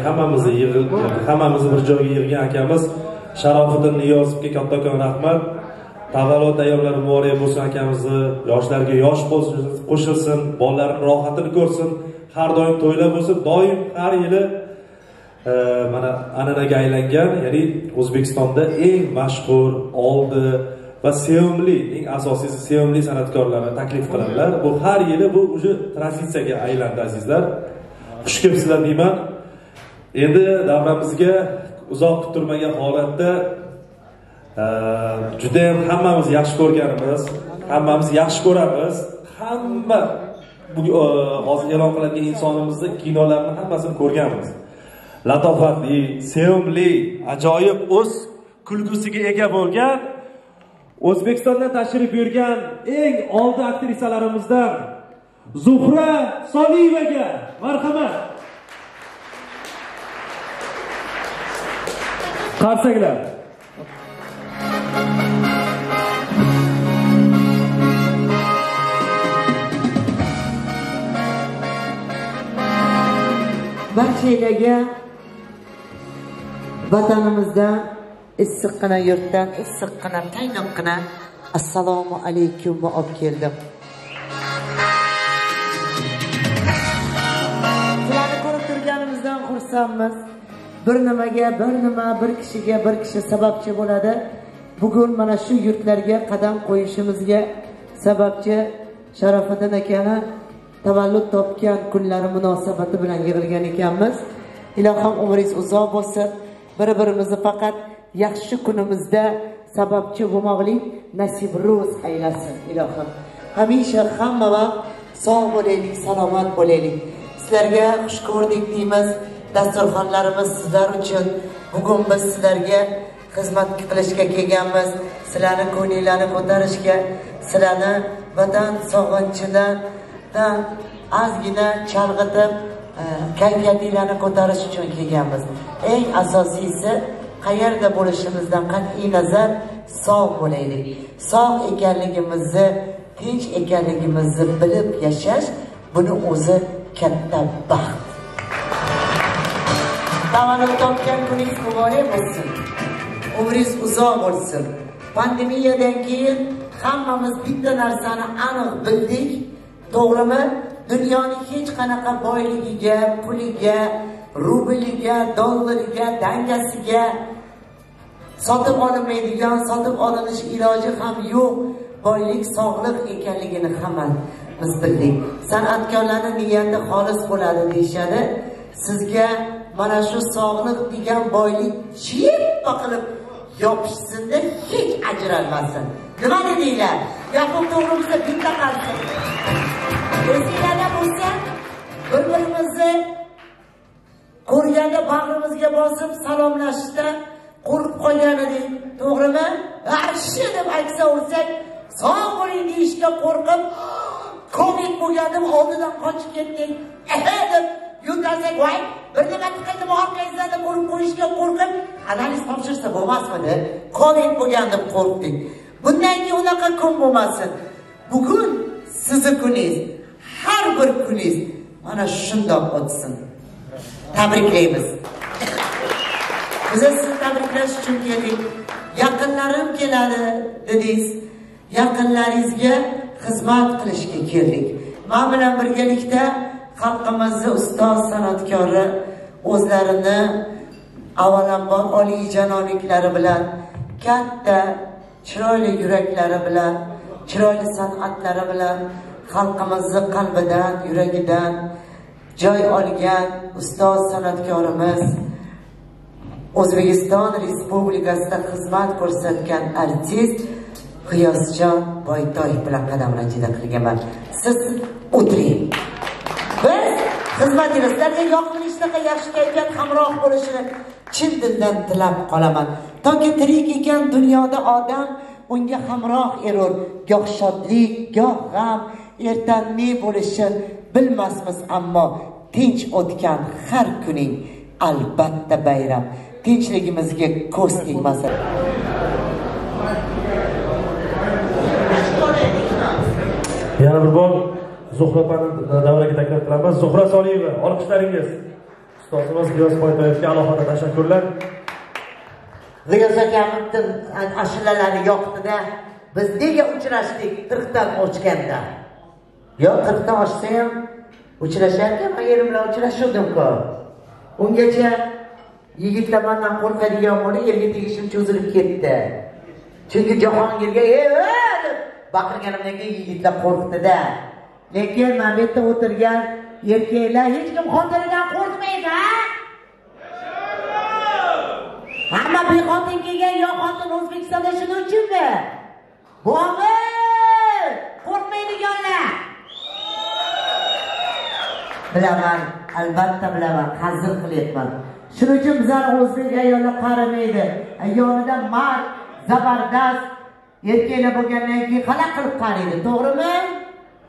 hammamizni bir joyga yig'gan akamiz Sharofiddin Niyozovga kattakon rahmat. Tavallud ayollar muvofiq bo'lsin akamizni, yoshlarga yosh qo'shilsin, bolalarning rohatini ko'rsin, har doim to'ylar bo'lsin, doim har yili mana an'anaga aylangan, ya'ni O'zbekistonda eng mashhur, oldi va sevimli, eng asosiysi sevimli san'atkorlarni taklif qilindilar. Bu har yili bu o'sha traditsiyaga aylandi azizlar. Xush kelibsizlar deyman. Endi davramizga uzoq kutilmagan holatda juda ham hammamiz yaxshi ko'rganimiz, hammamiz yaxshi ko'ramiz. Hamma bu hozir e'lon qilingan insonimizning kinolarini hammasini ko'rganmiz. Latofatli, sevimli, ajoyib o'z kulgusiga ega bo'lgan, O'zbekistondan tashrif buyurgan eng oldi aktrisalarimizdan Zuhra Soliyevaga marhamat. Qarsaklar. Barchalarga vatanimizda issiqqina yurtdan issiqqina qaynoqqina assalomu alaykumni olib keldim. Sizlarni ko'rib turganimizdan xursandmiz. Bir nimaga, bir kishiga bir kishi sababchi bo'ladi. Bugun mana shu yurtlarga qadam qo'yishimizga sababchi Sharofiddin akani tavallud topgan kunlari munosabati bilan yig'ilgan ekanmiz. Ilohim umringiz uzoq bo'lsin. Bir-birimizni faqat yaxshi kunimizda sababchi bo'lmoqlik nasib ro'z aylasin ilohim. Hamisha hamma vaqt sog' bo'laylik, salomat bo'laylik. Sizlarga xush ko'rdik deymiz. Dasturxonlarimiz sizlar uchun. Bugun biz sizlarga xizmat qilishga kelganmiz. Sizlarni ko'ngillarni ko'tarishga, sizlarni vatan sog'inchidan ozgina chalg'itib, kayfiyatinglarni ko'tarish uchun kelganmiz. Eng asosiysi qayerda bo'lishimizdan qat'iy nazar sog' bo'laylik. Sog' ekanligimizni, tinch ekanligimizni bilib yashash, buni o'zi katta baxt. Tavallud topgan kuningiz muborak bo'lsin. Umringiz uzoq bo'lsin. Pandemiyadan keyin hammamiz bitta narsani aniq bildik, to'g'rimi? Dunyoning hech qanaqa boyligiga, puliga, rubliga, dollariga, dangasiga sotib olinmaydigan, sotib olinish iloji ham yo'q boylik sog'lik ekanligini hammamiz bildik. San'atkorlarning niyati xolis bo'ladi deyshadi. Sizga mana shu sog'lik degan boylik chippa qilib yopishsinda hech ajralmasin. Nima dedinglar? Gapim to'g'rimizda bitta qalsin. Esinglarda bo'lsa, bir-birimizni ko'rganda bag'rimizga bosib salomlashishda qo'rqib qolgan edik, to'g'rimi? Yaxshi deb aytsa ursak, sog' bo'ling deyishga qo'rqib, Covid bo'lgandim oldidan qochib ketdik. Deb yo'talsak, voy, bir nima tiqildi orqangizdan deb urib qo'yishga qo'rqib, analiz topshirsa bo'lmasmidi? Covid bo'lgan deb qo'rqdik. Bundan keyin unaqa kun bo'lmasin. Bugun sizni kuningiz, har bir kuningiz mana shundoq o'tsin. Tabriklaymiz. Biz sizni tabriklash uchun keldik. Yaqinlarim keladi dedingiz. Yaqinlaringizga xizmat qilishga keldik. Men bilan birgalikda xalqimizning ustoz san'atkori o'zlarini avvalambor oliyjanonliklari bilan, katta chiroyli yuraklari bilan, chiroyli san'atlari bilan xalqimizning qalbidan, yuragidan joy olgan ustoz san'atkorimiz, O'zbekiston Respublikasida xizmat ko'rsatgan artist G'iyosjon Boytoyev bilan qadam-ranjida qilganman. Siz o'tiring. Biz xizmatingizlarga yoqimli ishtaqa, yaxshi kayfiyat hamroh bo'lishini chin dildan tilab qolaman. Toki tirik ekan dunyoda odam, unga hamroh erur, goh shodlik, goh g'am, ertanmi bo'lishi bilmasmiz, ammo tinch o'tgan har kuning albatta bayram. Tinchligimizga ko'z tegmasin. Yana bir bor Zuhra opani davraga taklif qilamiz. Zuhra Soliyeva, olqishlaringiz. ustozimiz G'iyos Poytoyevga alohida tashakkurlar. G'iyos akamning ashulalari yoqdi-da. Biz nega uchrashdik 40 dan ochganda? Yo 40 dan ochsa ham uchrasharkan, men yerim bilan uchrashuvdim-ku. Ungacha yigitlar mendan qo'rqadigan bo'lib, yerga tegishim cho'zilib ketdi. Chunki Jahongirga deb baqirganimdan keyin yigitlar qo'rqdi-da. Lekin men bu yerda o'tirgan erkaklar hech kim xotinidan qo'rqmaydi. Hamma bexotin kelgan yo xotin O'zbekistonda shuning uchunmi? Bo'g'i qo'rqmaydiganlar. Bilaman, albatta bilaman, hazır qilyapman. Shuning uchun bizlar o'zbek ayollar qaramaydi. Ayolidan mard, zabardast erkaklar bo'lgandan keyin qala qilib qaraydi, to'g'rimi?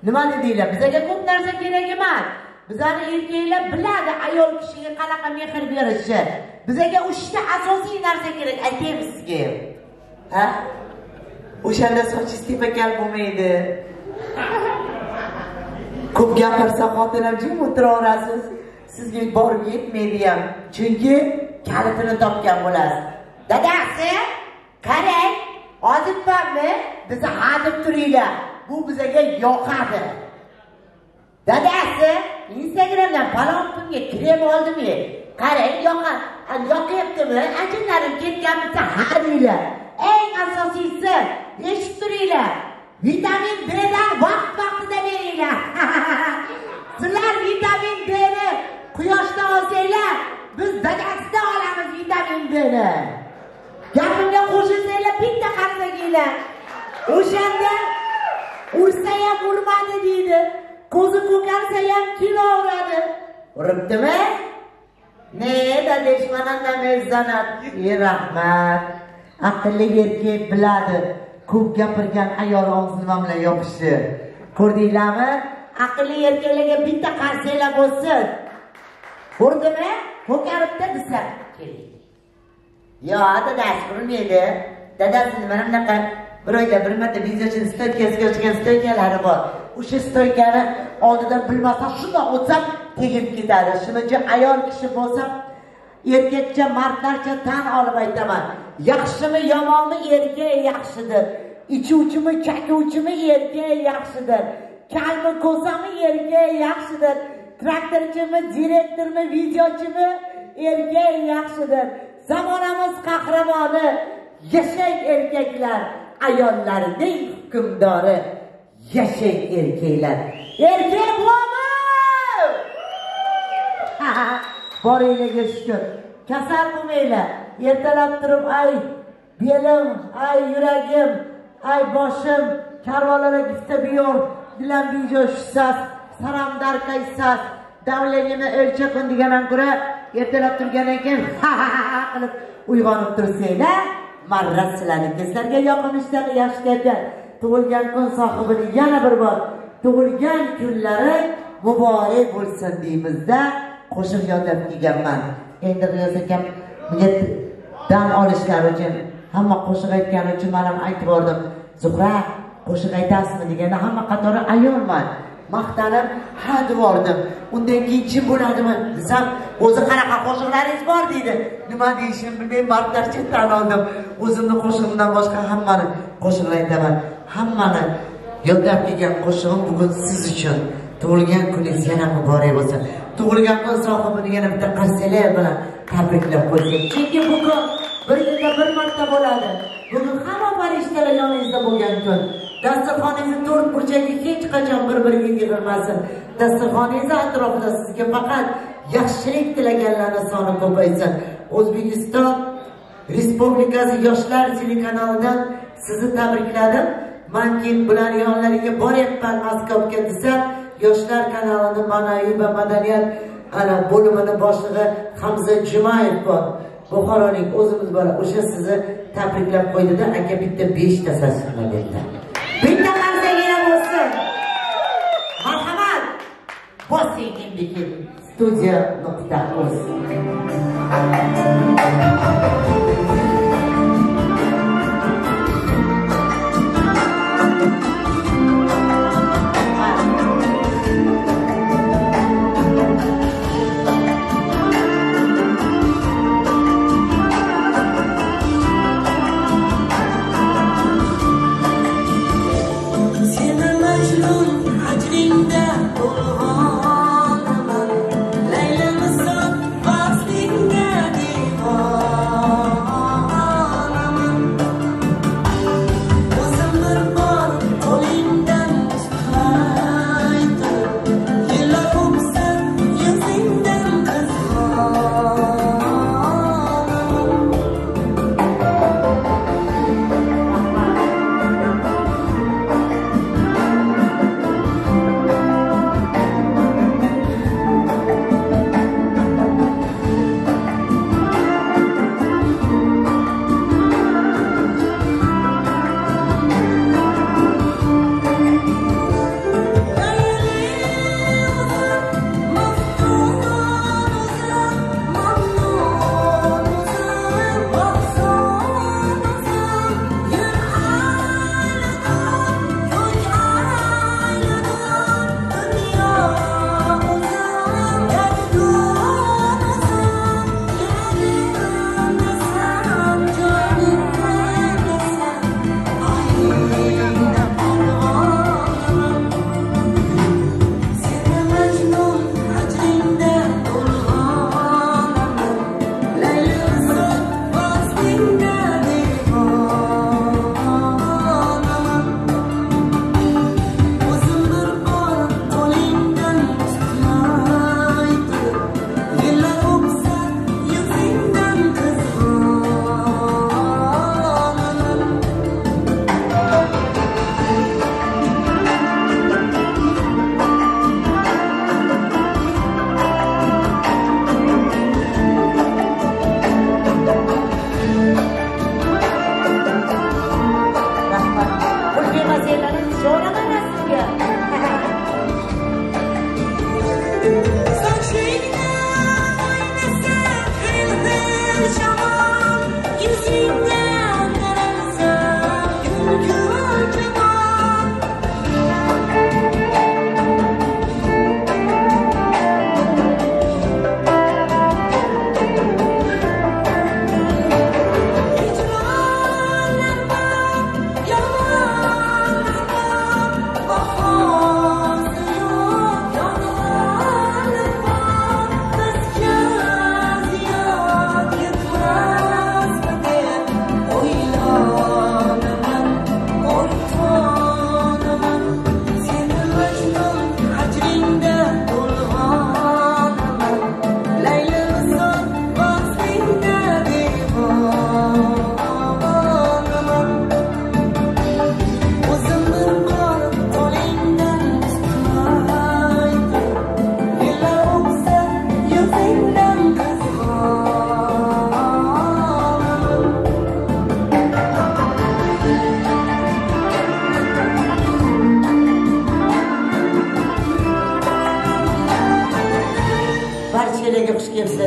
Nima dedinglar? Bizga ko'p narsa kerak emas. Bizlarning erkaklar biladi ayol kishiga qanaqa mehr berishni. Bizga 3 ta asosiy narsa kerak, aytaymi sizga. Ha? O'shanda sochingiz tepakal bo'lmaydi. Ko'p gapirsa xotinam jim o'tiraverasiz. Sizga borib yetmaydi ham. Chunki kalitini topgan bo'lasiz. Dadasi, qarang, ozibmanmi? Bizni hadib turinglar. Bu bizga yoqadi. Dadasi, Instagramdan falon kunga krem oldimmi? Qarang, yoqyaptimi? Ajinlarim ketganmisa hadinglar. Eng asosiysi, eshitib turinglar. Vitamin B'dan vaqt-vaqtida beringlar. Sizlar vitamin B'ni quyoshdan olsanglar, biz dadasidan olamiz vitamin B'ni. Gapimga qo'shilsanglar, bitta qarsakinglar. O'shanda ursa ham urmadi deydi. Ko'zi ko'karsa ham kilo uradi. Uribdimi? Ne dadesh mananda mezzanat. Rahmat. Aqlli erkak biladi. Ko'p gapirgan ayol og'zini nima bilan yopishni. Ko'rdinglarmi? Aqlli erkaklarga bitta qarsaklar bo'lsin. Ko'rdimi? Ko'karibdi desa, keling. Yo, dadasi urmaydi. Dadasi nima bunaqa bir oyda bir marta biznesini stoykasiga chiqqan stoykalari bor. O'sha stoykani oldidan bilmasa shundoq o'tsam tegib ketadi. Shuning uchun ayol kishi bo'lsa, erkakcha, mardlarcha tan olib aytaman. Yaxshimi, yomonmi erkak yaxshidir. Ichuvchimi, chakuvchimi erkak yaxshidir. Kalmi, ko'sami erkak yaxshidir. Traktorchimi, direktormi, videochimi erkak yaxshidir. Zamonamiz qahramoni, yashang erkaklar, ayollarning hukmdori, yashang erkaklar. Erkak bo'lmi? Boringlarga shukr. Kasal bo'lmanglar. Ertalab turib, ay belim, ay yuragim, ay boshim, karvonlarga gitsa biyor, dilam bijoshsas, saramdar qaysas, davleniyni o'lchaqin degandan ko'ra, ertalab turgandan keyin qilib uyg'onib tursanglar, marra sizlarning sizlarga yoqimishlarni yaxshi deyapman. Tug'ilgan kun sohibini yana bir bor tug'ilgan kunlari muborak bo'lsin deymizda qo'shiq yodlab kelganman. Endi G'iyos akam menga dam olishlari uchun, hamma qo'shiq aytgani uchun men ham aytib bordim. Zuhra, qo'shiq aytasizmi deganda hamma qatori ayolman. Maqtanib, ha devordim. Undan keyin kim bo'ladimi desam, o'zi qanaqa qo'shiqlaringiz bor deydi. Nima deyishimni bilmay mardlarcha tan oldim. O'zimning qo'shig'imdan boshqa hammani qo'shiqlar aytaman. Hammani yodlab kelgan qo'shig'im bugun siz uchun. Tug'ilgan kuningiz yana muborak bo'lsin. Tug'ilgan kun sohibini yana bitta qarsaklar bilan tabriklab qo'ying. Chunki bugun bir yilda bir marta bo'ladi. Bugun hamma farishtalar yoningizda bo'lgan kun. Dasturxoningizni to'rt burchagiga hech qachon bir-biriga yig'ilmasin. Dasturxoningiz atrofida sizga faqat yaxshilik tilaganlarning soni ko'paysin. O'zbekiston Respublikasi Yoshlar telekanalidan sizni tabrikladim. Men keyin bular yonlariga boryapman Moskvaga desam, Yoshlar kanalining ma'naviy va madaniyat bo'limini boshlig'i Hamza Jumayev bor. Buxorolik o'zimiz bor. O'sha sizni tabriklab qo'ydida, aka bitta 5 ta sasma berdi. Bitta qarsagina bo'lsin. Marhamat. Bosing indiki studiya.uz.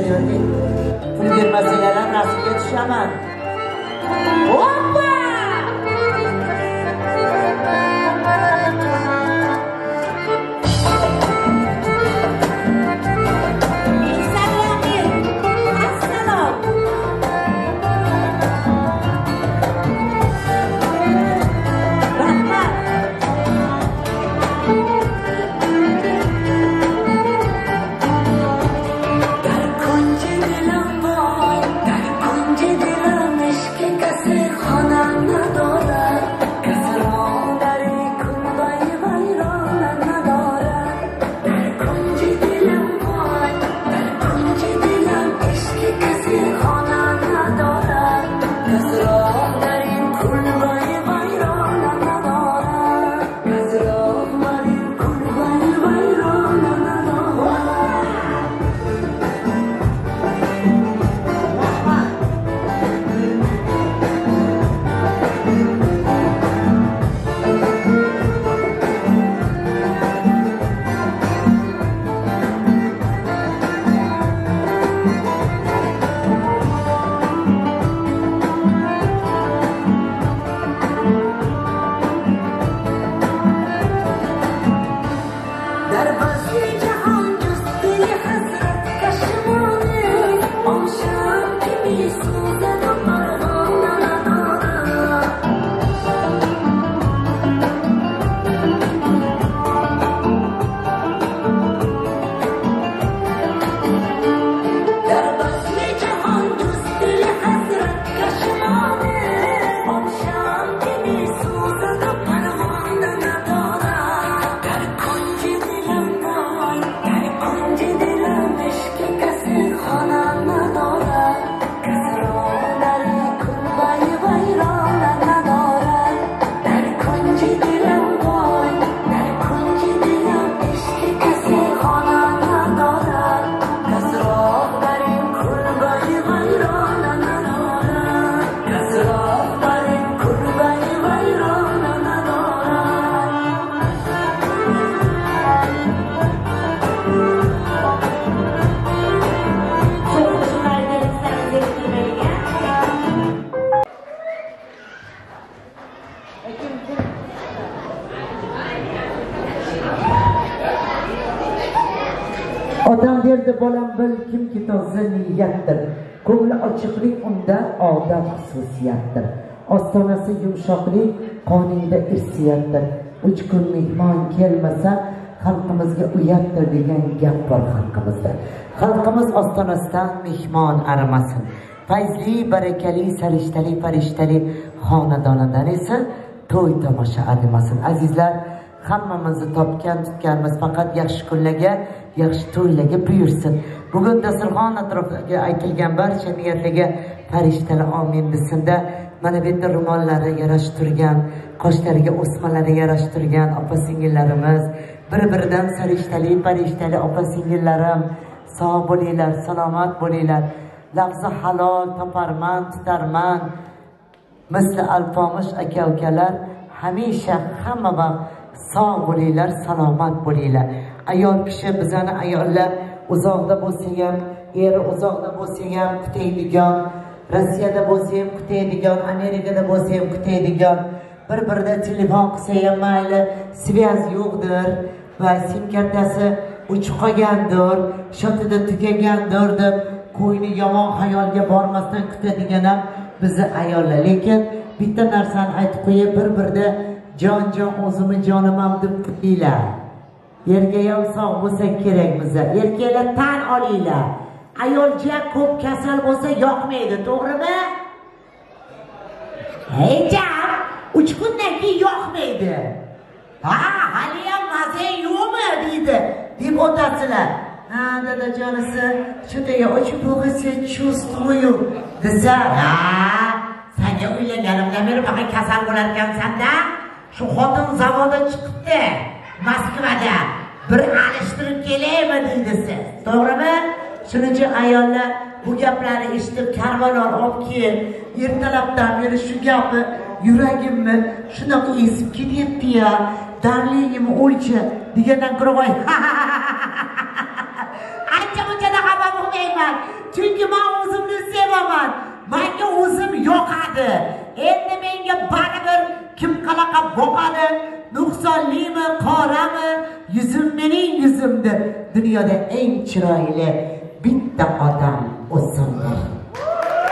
yurdik. Pul bermasalar ham rasmga tushaman. Hoppa! Odam derdi bolam bil kimki toza niyatdir. Ko'ngli ochiqlik unda odat xususiyatdir. Ostonasi yumshoqlik qoningda irsiyatdir. 3 kun mehmon kelmasa xalqimizga uyatdir degan gap bor xalqimizda. Xalqimiz ostonasidan mehmon arimasin. Fayzli, barakali, sarishtali, farishtali xonadonidan esa to'y tomosha arimasin. Azizlar, hammamizni topgan tutganimiz faqat yaxshi kunlarga, yaxshi to'ylarga buyursin. Bugun dasturxon atrofiga aytilgan barcha niyatlarga farishtalar amin desin-da. Mana bu yerda ro'mollari yarashtirgan, qoshlariga o'smalari yarashtirgan opa-singillarimiz, bir-biridan sarishtali, farishtali opa-singillarim, sog' bo'linglar, salomat bo'linglar. Lafzi halol toparman, tutarman. Misli alpomish aka-ukalar hamisha hamma vaqt sog' bo'linglar, salomat bo'linglar. Ayol kishi bizani ayollar uzoqda bo'lsa ham, eri uzoqda bo'lsa ham kutaydigan, Rossiyada bo'lsa ham kutaydigan, Amerikada bo'lsa ham kutaydigan, bir-birida telefon qilsa ham mayli, svязь yo'qdir va sim kartasi o'chib qolgandir, shotida tugagandir deb ko'yni yomon xayolga bormasdan kutadigan ham bizni ayollar. Lekin bitta narsani aytib qo'yib, bir-birida jon o'zimni jonim ham deb kutinglar. Yerga ham sog' bo'lsa kerak bizga. Erkaklar tan olinglar. Ayolcha ko'p kasal bo'lsa yoqmaydi, to'g'rimi? Heyjam, 3 kundan keyin yoqmaydi. Ha, hali ham mazang yo'qmi deydi, deb o'tasizlar. Ha, dadajonisi, shunday ochib o'qisa чувствую desa, ha, senga uylanganimdan beri faqat kasal bo'lar ekansan-da. Shu xotin zavodda chiqibdi, Moskvada. Bir alishtirib kelaymi deydi siz. To'g'rimi? Shuning uchun ayollar bu gaplarni eshitib karvonlar olib kelib, ertalabdan beri shu gapni yuragimni shunaqa esib ketyapti-ya, darligimni o'lcha degandan ko'ra voy. Ancha-muncha xafa bo'lmayman. Chunki men o'zimni sevaman. Menga o'zim yoqadi. Endi menga baribir kim qanaqa boqadi, nuqsonlimi, qorami, yuzim mening yuzimdir. Dunyoda eng chiroyli bitta odam o'zimdir.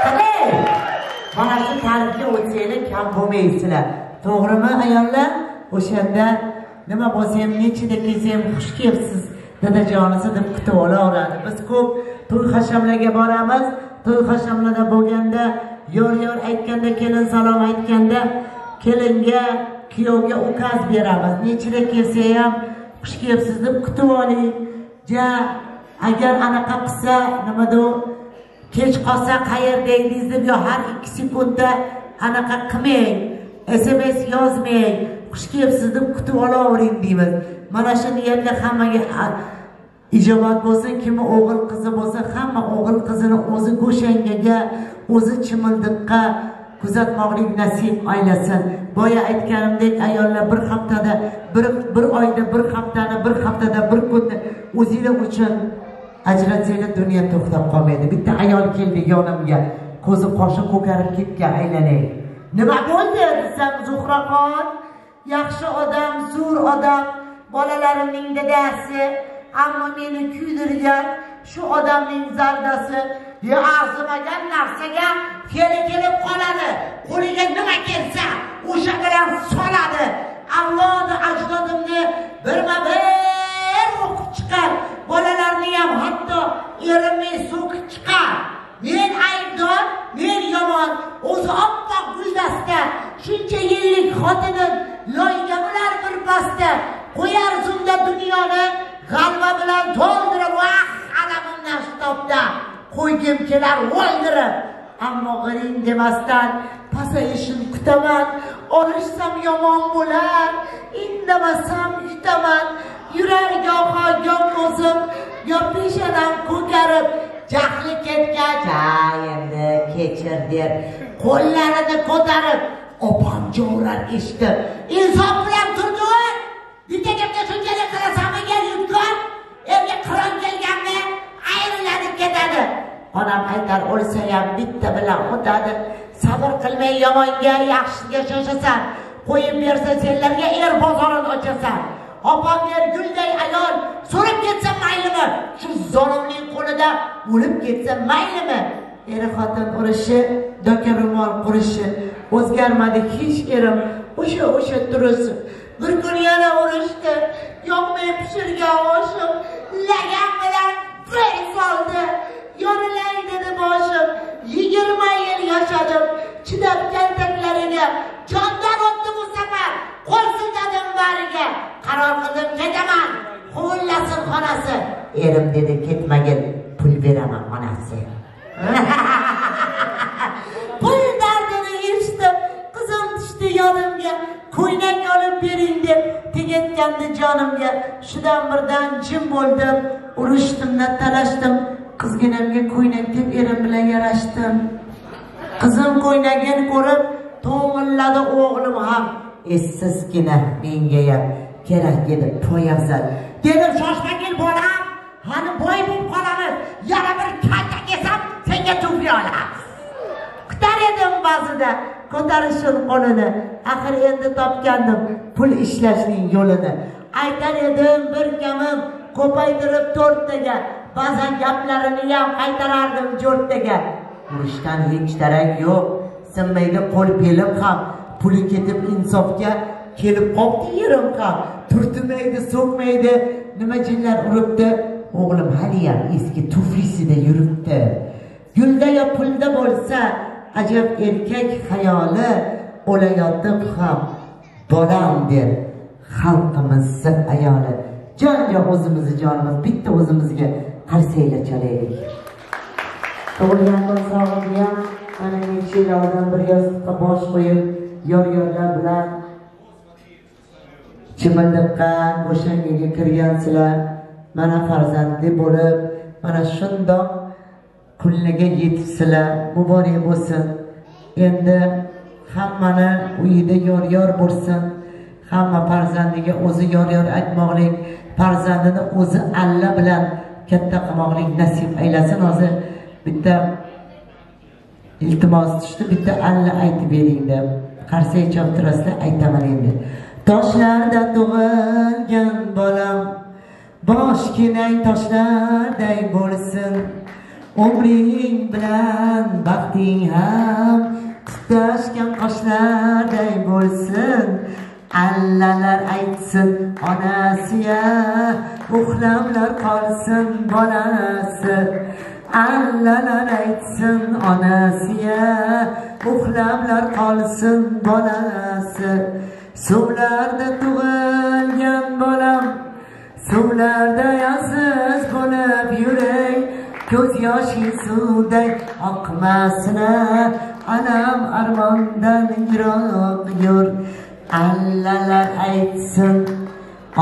Qani, mana shu ta'rifga o'tsanglar kam bo'lmaysizlar. To'g'rimi ayollar? O'shanda nima bo'lsa ham nechida kelsa ham xush kelibsiz dadajonisi deb kutib olaveradi. Biz ko'p to'y hashamlarga boramiz. To'y hashamlarda bo'lganda yor aytganda, kelin salom aytganda kelinga, kuyovga ukaz beramiz. Nechida kelsa ham xush kelibsiz deb kutib oling. Ja, agar anaqa qilsa, nimada kech qolsa qayerda edingiz deb yo har 2 sekundda anaqa qilmang. SMS yozmang. Xush kelibsiz deb kutib olavering deymiz. Mana shu niyatda hammaga ijobat bo'lsin, kimi o'g'il qizi bo'lsa, hamma o'g'il qizini o'zi go'shangaga, o'zi chimildiqqa kuzatmoqlik nasib aylasin. Boya aytganimdek, ayollar bir haftada, bir oyda, bir haftani, bir haftada, bir kunni o'zinglar uchun ajratsanglar dunyo to'xtab qolmaydi. Bitta ayol keldi yonimga, ko'zi qoshi ko'karib ketgan, aylanay. Nima bo'ldi desam, Zuhraxon, yaxshi odam, zo'r odam, bolalarimning dadasi, ammo meni kuydirgan shu odamning zardasi arzimagan narsaga fe'li kelib qoladi. Qo'liga nima kelsa o'sha bilan soladi. Avlodi ajdodimni birma-bir o'qib chiqar. Bolalarni ham hatto erinmay so'kib chiqar. Men aybdor, men yomon. O'zi oppoq guldasta, shuncha yillik xotinim loyga bular bir pasta. Qo'yar zunda dunyoni g'alva bilan to'ldirib, alamimdan shtobda qo'ygim kelar o'ldirib. Ammo g'iring demasdan pasayishini kutaman. Olishsam yomon bo'lar, indamasam yutaman. Yurar goho o'zim, yo peshanam ko'karib, jahli ketgach, endi kechir der. Qo'llarini ko'tarib, opam jo'rar eshitib, insof bilan turdi. Bittaga shunchalik qilasanmi, yutkor, erga qiron kelganmi, ayriladi ketadi. Onam aytar, o'lsa ham bitta bilan o'tadi. Sabr qilmay yomonga, yaxshiga shoshasan. Qo'yib bersa senlarga er bozorini ochasan. Opam der, gulday ayol so'rib ketsa maylimi? Shu zolimning qo'lida o'lib ketsa maylimi? Eri xotin urishi, doka ro'mol qurishi, o'zgarmadi hech erim, o'sha turishi. Bir kun yana urishdi, yoqmay pishirgan oshim lagan bilan bir soldi. Yorilay dedi boshim, 20 yil yashadim, chidab kaltaklariga, jondan o'tdi bu safar, qo'l siltadim bariga. Qaror qildim ketaman, qo'llasin xonasi. Erim dedi, ketmagin, pul beraman onasi. Pul dardini eshitib, qizim tushdi yonimga, ko'ynak olib bering deb tegatgandi jonimga. Shudan birdan jim bo'ldim, urishdim-da talashdim. Qizginamga ko'ynak deb erim bilan yarashdim. Qizim ko'ynagini ko'rib to'ng'illadi, o'g'lim ham essizgina menga ham kerak edi poyafzal. Dedim, shoshmagin bolam, hali boy bo'lib qolamiz. Yana bir kalta kesam, senga to'g'ri olamiz. Kutar edim ba'zida ko'tarishim qo'lini. Axir endi topgandim pul ishlashning yo'lini. Aytar edim bir kamim ko'paytirib 4 taga. Ba'zan gaplarini ham qaytarardim 4 taga. Urishdan hech darak yo'q. Sinmaydi qo'l belim ham. Puli ketib insofga kelib qopti yerim ham. Turtmaydi, so'kmaydi. Nima jinlar uribdi? O'g'lim hali ham eski tuflisida yuribdi. Gulda yo pulda bo'lsa, ajab erkak xayoli, o'layotib ham bolam der xalqimizni ayoli. Jonga o'zimizni jonimiz, bitta o'zimizga qarsaylar chalaylik. Tug'ilgan kun sog'lig'i ham mana necha yildan bir yostiqqa bosh qo'yib, yor-yorlar bilan chimildiqqa, o'shangaga kirgansizlar. Mana farzandli bo'lib, mana shundoq kunliga yetibsizlar. Muborak bo'lsin. Endi hammani uyida yor-yor bo'lsin. Hamma farzandiga o'zi yor-yor aytmoqlik, farzandini o'zi alla bilan katta qilmoqlik nasib aylasin. Hozir bitta iltimos tushdi, bitta alla aytib bering deb. Qarsak choptirasizlar, aytaman endi. Toshlarda tug'ilgan bolam, boshginang toshlarday bo'lsin. Umring bilan baxting ham tutashgan qoshlarday bo'lsin. Allalar aytsin onasiya, uxlamlar qolsin bolasi. Allalar aytsin onasiya, uxlamlar qolsin bolasi. Suvlarda tug'ilgan bolam, suvlarda aziz bo'lib yuray. Ko'z yoshi suvday oqmasin, alam armondan yiroq yur. Allalar aytsin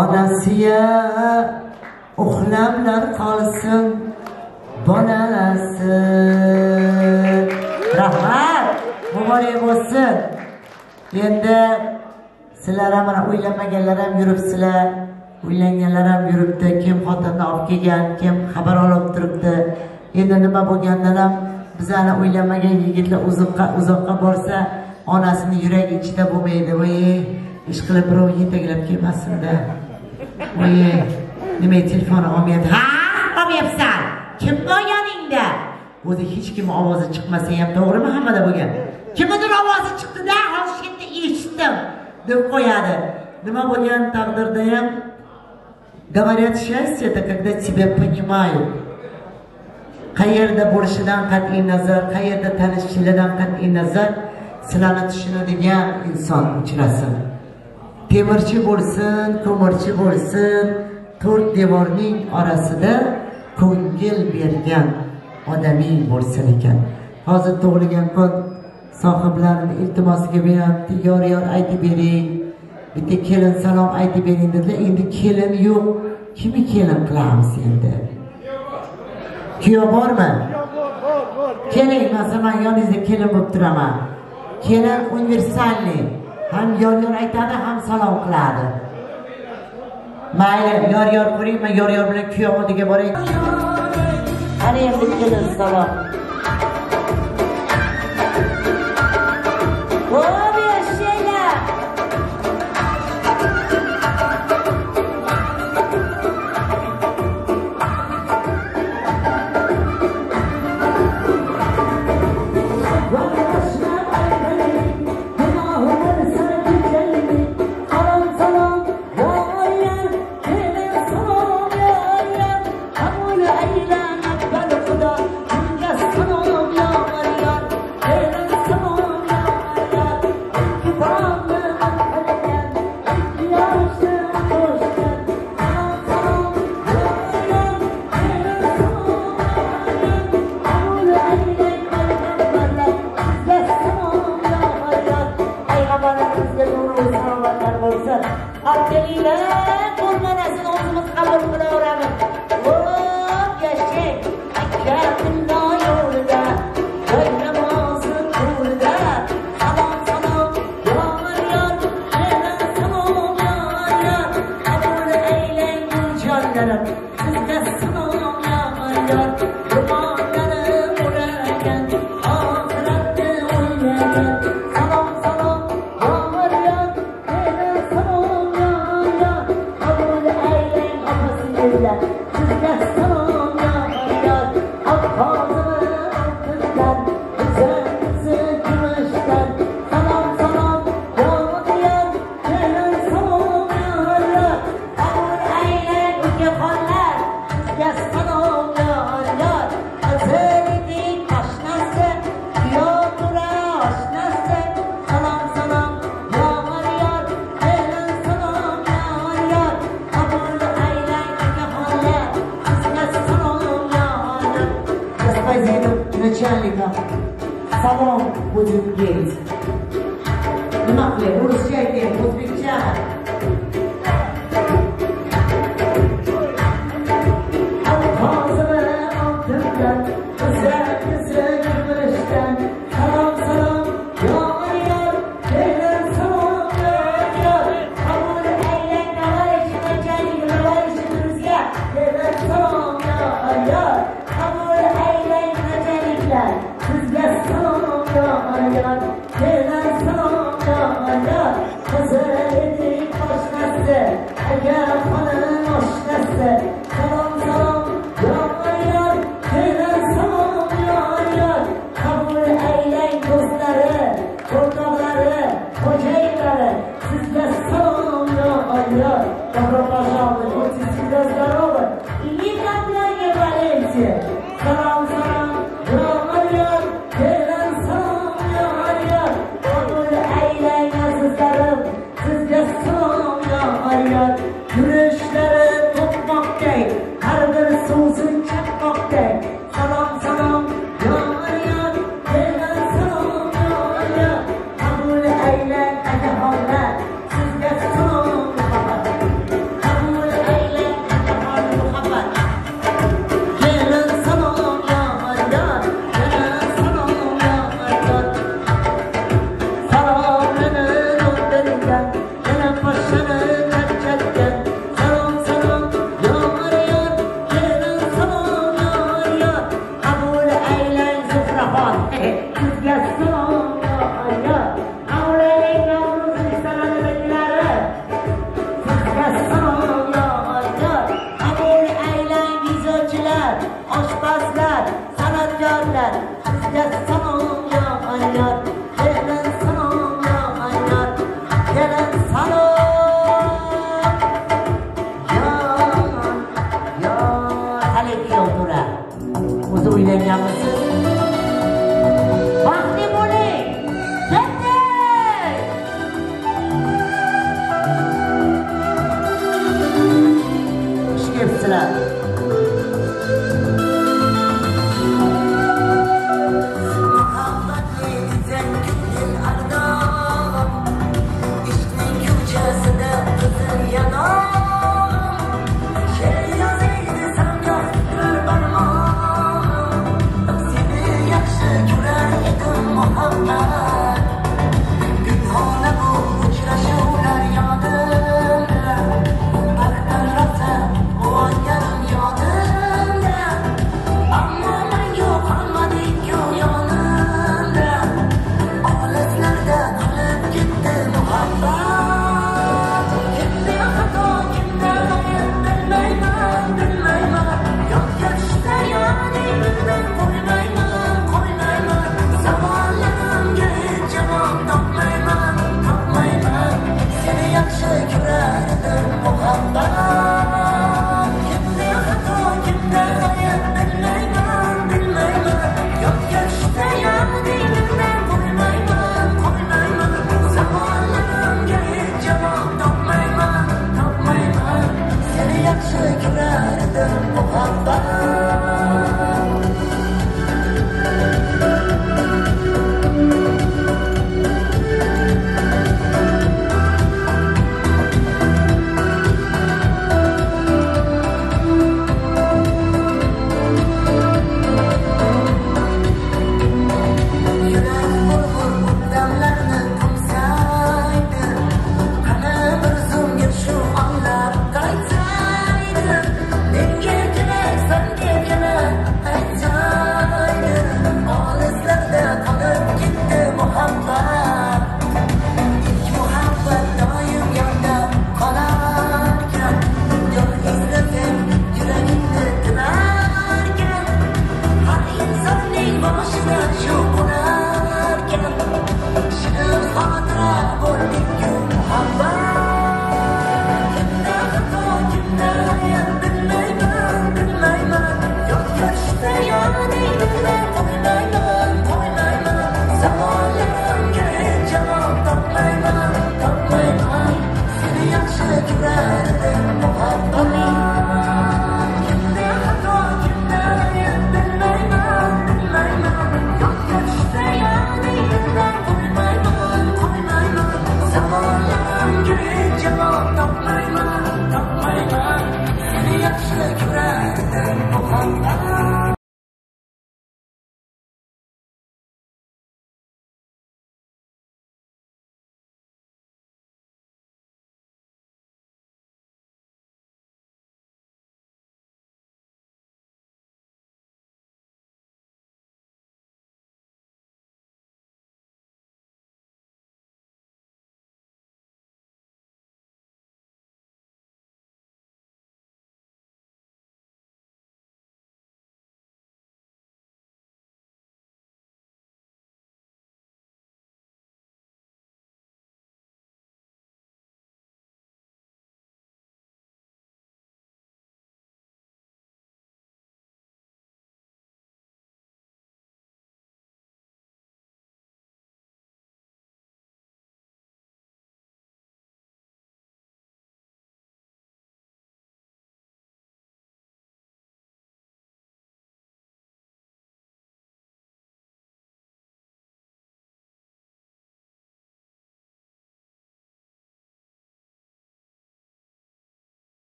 onasiya, uxlamlar qolsin bolasi. Rahmat, muborak bo'lsin. Endi sizlar ham o'ylanmaganlar ham yuribsizlar, uylanganlar ham yuribdi. Kim xotinni olib kelgan, kim xabar olib turibdi. Endi nima bo'lgandan ham bizani o'ylanmagan yigitlar uzoqqa borsa, onasini yuragi ichida bo'lmaydi. Voy, ish qilib birov yetaklab kelmasin-da. Voy, nima telefonni olmayapti? Ha, olmayapsan. Kim bor yoningda? O'zi hech kim ovozi chiqmasa ham to'g'rimi hammada bo'lgan? Kimdir ovozi chiqdi-da, hozir endi eshitdim deb qo'yadi. Nima bo'lgan taqdirda ham говорят, счастье это когда тебя понимают. Qayerda bo'lishidan qat'iy nazar, qayerda tanishishidan qat'iy nazar sizlarni tushunadigan inson uchrasin. Temirchi bo'lsin, ko'mirchi bo'lsin, to'rt devorning orasida ko'ngil bergan odamiy bo'lsin ekan. Hozir tug'ilgan kun sohiblarining iltimosiga beryapti, yor aytib bering. Bitta kelin salom aytib bering dedilar. Endi kelin yo'q. Kimi kelin qilamiz endi? Kuyov bormi? Keling, masalan, yoningizda kelin bo'lib turaman. Kelin universalli. Ham yor aytadi, ham salom qiladi. Mayli, yor ko'ring, men yor bilan kuyov oldiga boray. Ana endi kelin salom. Salom будет петь. Nima qilay, ruscha aytaymi, o'zbekcha? Salom sizga salom yar, yana salom yar, qizilining oshnasi, agar xonim oshnasi, salom salom yar, yana salom yar, qabul aylang do'stlari, o'rtoqlari, xo'jaylari, sizga salom yar, добро пожаловать, будьте всегда здоровы и никогда не болейте. Салам, салам, yar, kelin salom yar, qabul aylang azizlarim, sizga salom yar, yurishlari to'qmoqday, har bir so'zi chaqmoqday. Salom, salom yar, kelin salom yar, qabul aylang akaxonlar, sizga salom muhabbat. Qabul aylang akaxon muhabbat. Kelin salom yar, kelin salom yar, salomini undirgan, yana poshani tachchatgan. Salom salom yar, kelin salom yar, qabul aylang Zuhraxon, sizga salom yar, qabul aylang Navro'zning sanadadagilari, sizga salom yar, qabul aylang vizochilar, oshpazlar, san'atkorlar, sizga salom yar, kelin salom yar, kelin salom yar. Hali kuyovto'ra, o'zi uylanganmisiz? Baxtli bo'ling, ketdik! Xush kelibsizlar.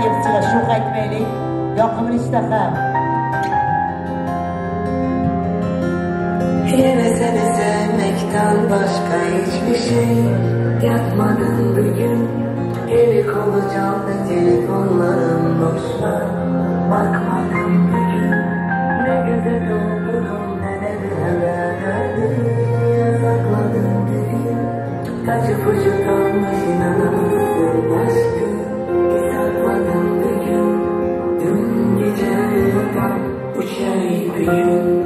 yebsiga shu qaytmaylik. Yoqimli ishtaha. Yine seni sevmekten başka hiçbir şey yapmadım bugün. Eli kolu çaldı telefonlarım boşta. Bakmadım bugün. Ne göze doldurdum ne de bir haber verdim. Sakladım dedim. Kaçıp uçutanmış inanamazsın aşkım. Sakladım bugün. Dün gece yapan bu şey bugün.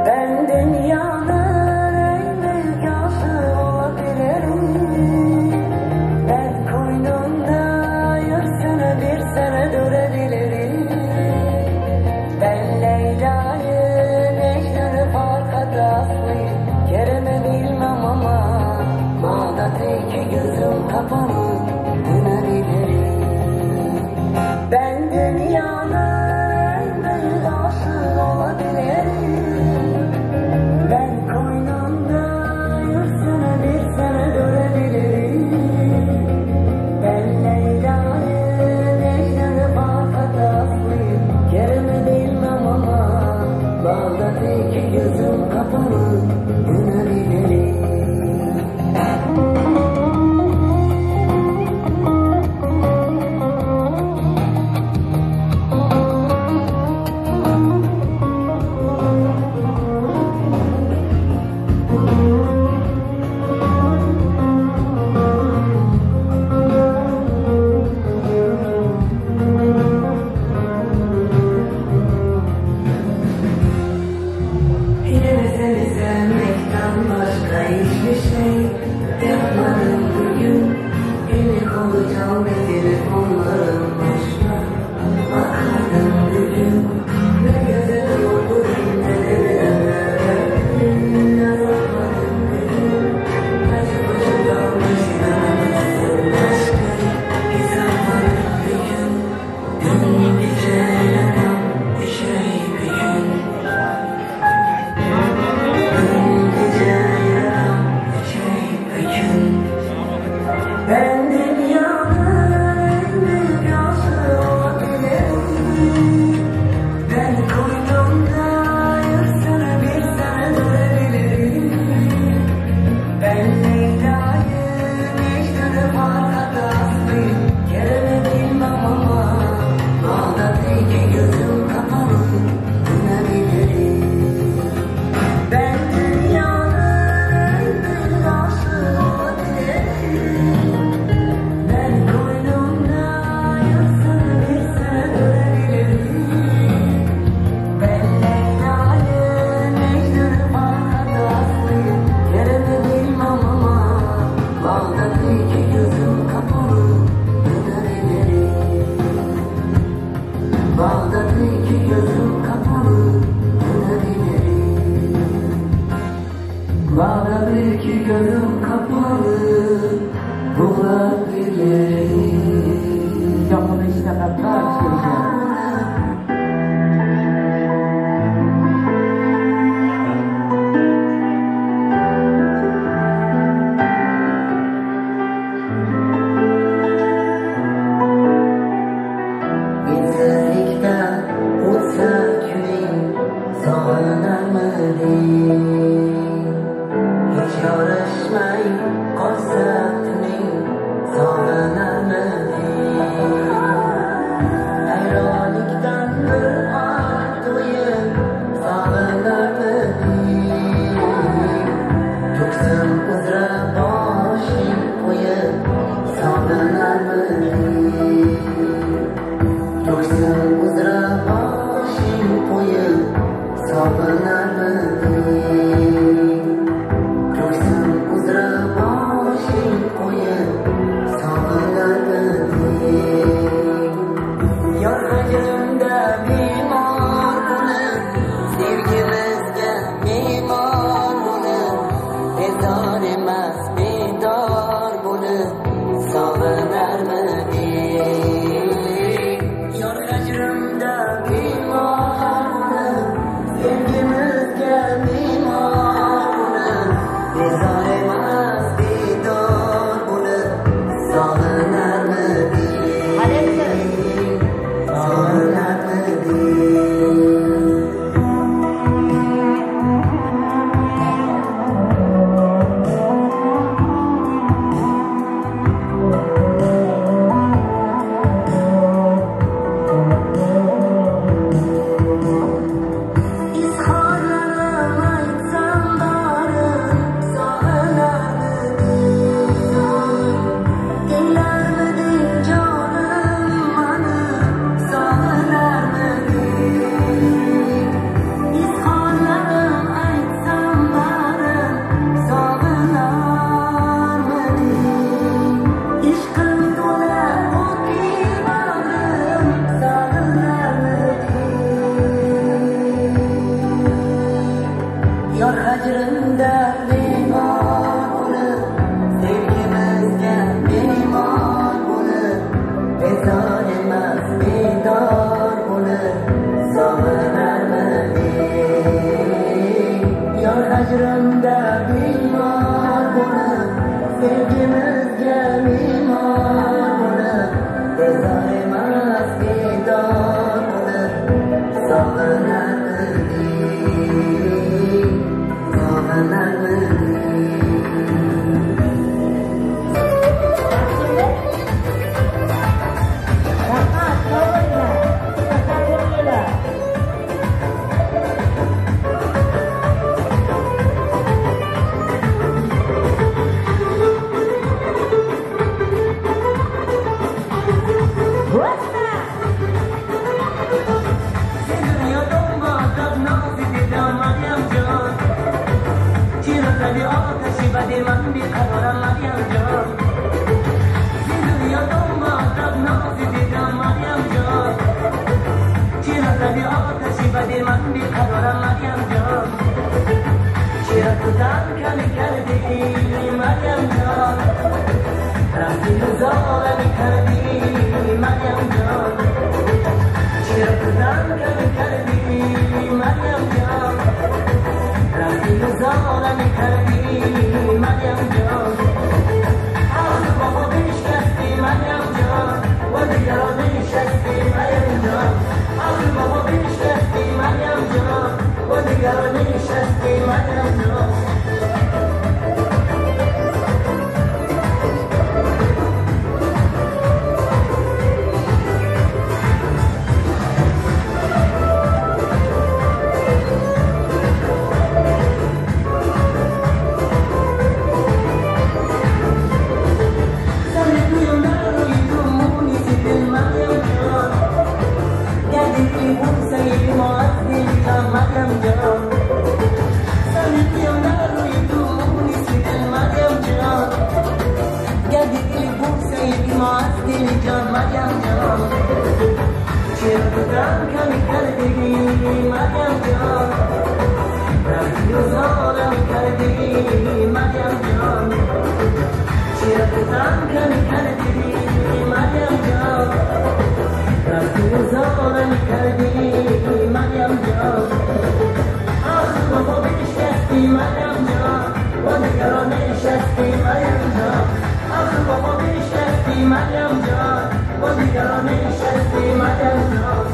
Ben dünyanın en büyük aşığı olabilirim. Ben koynumda 100 sene bir sene durabilirim. Ben Leyla'yı, Mecnun'u Farkat'ı Aslı'yı Kerem'i bilmem ama Bağdat'ta iki gözüm kapalı dönebilirim. Ben dünyanın en büyük aşığı olabilirim. Ben koynumda 100 sene bir sene durabilirim. Ben Leyla'yı, Mecnun'u Farkat'ı Aslı'yı Kerem'i bilmem ama Bağdat'ta iki gözüm kapalı dönebilirim. Yine seni sevmekten başka hiçbir şey yapmadım bugün. Eli kolu çaldı telefonlarım boşta. Bakmadım bugün. Ne göze doldurdum ne de bir haber verdim. Yazamadım bugün. Kaçıp uçutanmış inanamazsın aşkım. Yazamadım bugün. Dün gece yapan bu şey bugün. Ben dünyanın can Meryem can Çırpıdan kanı kardegi Meryem can Radyodan kardegi Meryem can Çırpıdan kanı kardegi Meryem can Radyodan kardegi Meryem can Ah baba nişasti Meryem can Bana nişasti Meryem can Ah baba nişasti Meryem can Bana nişasti Meryem can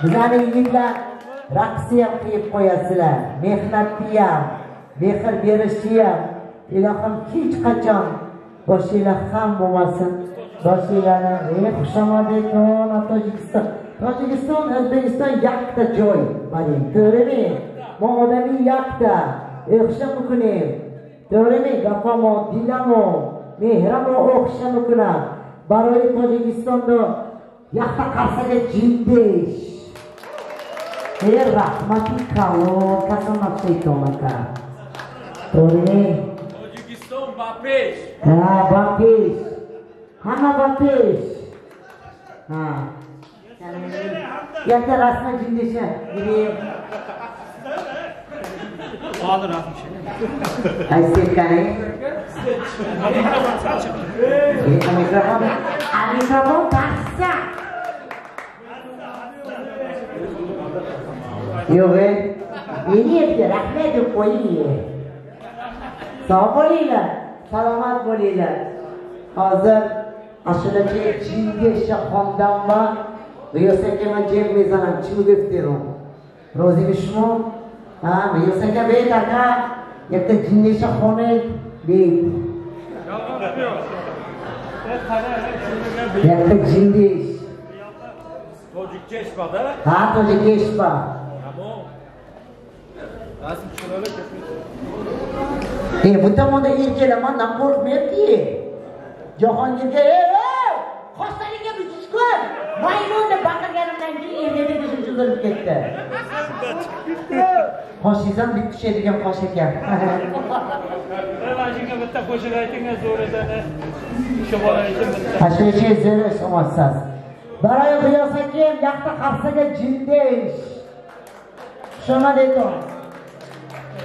Bizlarning yigitlar raqsni ham qilib qo'yasizlar, mehnatni ham, mehr berishni ham. Ilohim hech qachon boshinglar ham bo'lmasin. Boshinglarni xushomadekon Tojikiston. Tojikiston O'zbekiston yakta joy. Mana to'g'rimi? Bu odamning yakta. Xusham kunim. To'g'rimi? Gapamo, dilamo, mehramo o'xsham kunam. Baroy Tojikistonda yakta qarsaga jindesh. Rahmati kalon kasonat shayton aka. To'g'rimi? Tojikiston bapesh. Ha, bapesh. Hamma bapesh. Ha. Yakta rasma jindeshi. Hozir rasmi. Aytgani. Mikrofon taqsa. Yo'q, menga rahmat deb qo'ying. Sog' bo'linglar, salomat bo'linglar. Hozir ashulachi Chingiz xondan va Riyosaka man jeb mezanan chimgifteron. Rozimi shmo? Ha, Riyosaka bet aka, yakta Chingiz xoni bet. Yakta Chingiz. Tojikcheshbada? Ha, Tojikcheshba. Rasm chiroyli bu tomonda erkaklar mendan qo'rqmayapti. Jahongirga, qo'shtaringga bichish ko'r. Maymunni baqirganimdan keyin erga dishim cho'zilib ketdi. Qo'shingizam bitta tushadigan qosh ekan. Mana shunga bitta qo'shiq aytingiz zo'ridan. Shu bola aytdim bitta. Ashyochi zero so'massiz. Baray qiyosakim yaxta qafsaga jindesh. Shoma deydi.